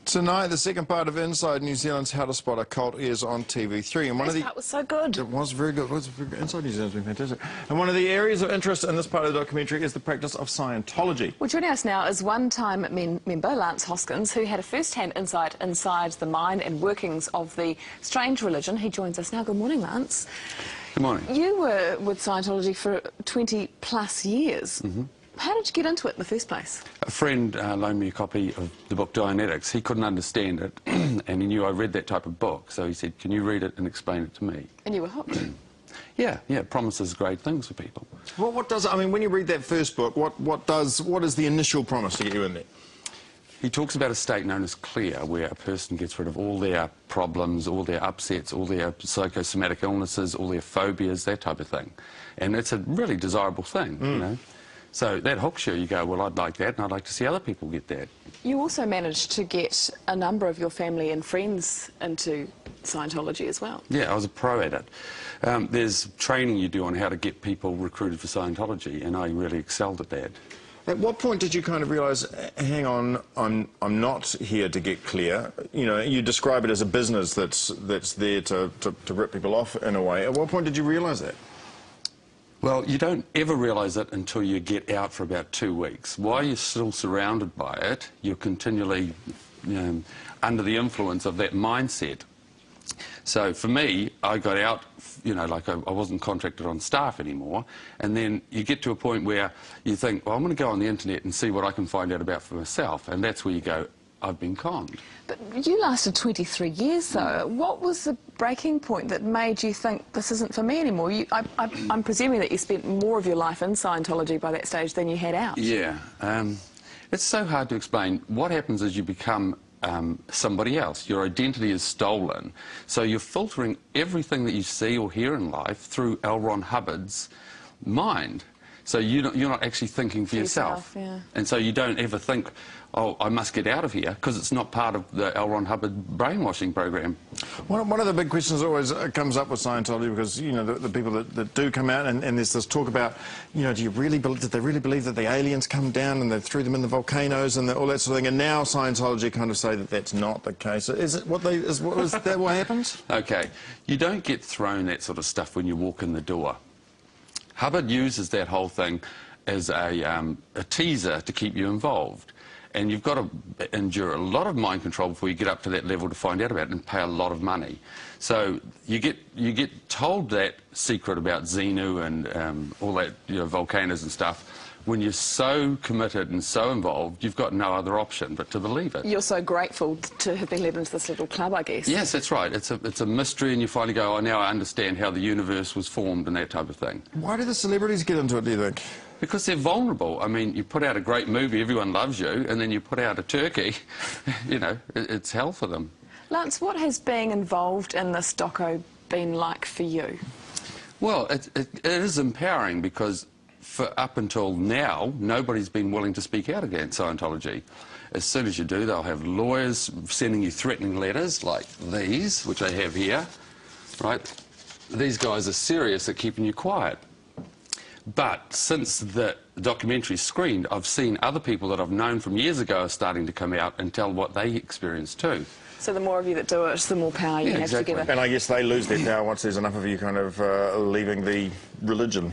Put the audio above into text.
Tonight, the second part of Inside New Zealand's How to Spot a Cult is on TV3. And That was so good. It was very good. It was very good. Inside New Zealand's been fantastic. And one of the areas of interest in this part of the documentary is the practice of Scientology. Well, joining us now is one-time member Lance Hoskins, who had a first-hand insight inside the mind and workings of the strange religion. He joins us now. Good morning, Lance. Good morning. You were with Scientology for 20-plus years. Mm-hmm. How did you get into it in the first place? A friend loaned me a copy of the book Dianetics. He couldn't understand it, and he knew I read that type of book, so he said, can you read it and explain it to me? And you were hooked? Yeah, it promises great things for people. Well, what does, I mean, when you read that first book, what is the initial promise to get you in there? He talks about a state known as clear, where a person gets rid of all their problems, all their upsets, all their psychosomatic illnesses, all their phobias, that type of thing. And it's a really desirable thing, you know. So that hooks you. You go, well, I'd like that, and I'd like to see other people get that. You also managed to get a number of your family and friends into Scientology as well. Yeah, I was a pro at it. There's training you do on how to get people recruited for Scientology, and I really excelled at that. At what point did you kind of realise, hang on, I'm not here to get clear? You know, you describe it as a business that's there to rip people off in a way. At what point did you realise that? Well, you don't ever realise it until you get out for about 2 weeks. While you're still surrounded by it, you're continually under the influence of that mindset. So for me, I got out, you know, like I wasn't contracted on staff anymore, and then you get to a point where you think, well, I'm going to go on the internet and see what I can find out about for myself, and that's where you go, I've been conned. But you lasted 23 years, though. What was the breaking point that made you think, this isn't for me anymore? I'm presuming that you spent more of your life in Scientology by that stage than you had out. Yeah. It's so hard to explain. What happens is you become somebody else. Your identity is stolen. So you're filtering everything that you see or hear in life through L. Ron Hubbard's mind. So you're not actually thinking for yourself. Yeah. And so you don't ever think, oh, I must get out of here, because it's not part of the L. Ron Hubbard brainwashing program. One of the big questions always comes up with Scientology, because, you know, the people that do come out, and there's this talk about, you know, did they really believe that the aliens come down and they threw them in the volcanoes and all that sort of thing? And now Scientology kind of say that that's not the case. Is that what happens? Okay. You don't get thrown that sort of stuff when you walk in the door. Hubbard uses that whole thing as a teaser to keep you involved. And you've got to endure a lot of mind control before you get up to that level to find out about it, and pay a lot of money. So you get told that secret about Xenu and all that, you know, volcanoes and stuff. When you're so committed and so involved, you've got no other option but to believe it. You're so grateful to have been led into this little club, I guess. Yes, that's right. It's a mystery, and you finally go, oh, now I understand how the universe was formed and that type of thing. Why do the celebrities get into it, do you think? Because they're vulnerable. I mean, you put out a great movie, everyone loves you, and then you put out a turkey, you know, it's hell for them. Lance, what has being involved in this doco been like for you? Well, it is empowering, because for up until now, nobody's been willing to speak out against Scientology. As soon as you do, they'll have lawyers sending you threatening letters like these, which I have here, right? These guys are serious at keeping you quiet. But since the documentary screened, I've seen other people that I've known from years ago are starting to come out and tell what they experienced too. So the more of you that do it, the more power you have together. And I guess they lose their power once there's enough of you kind of leaving the religion.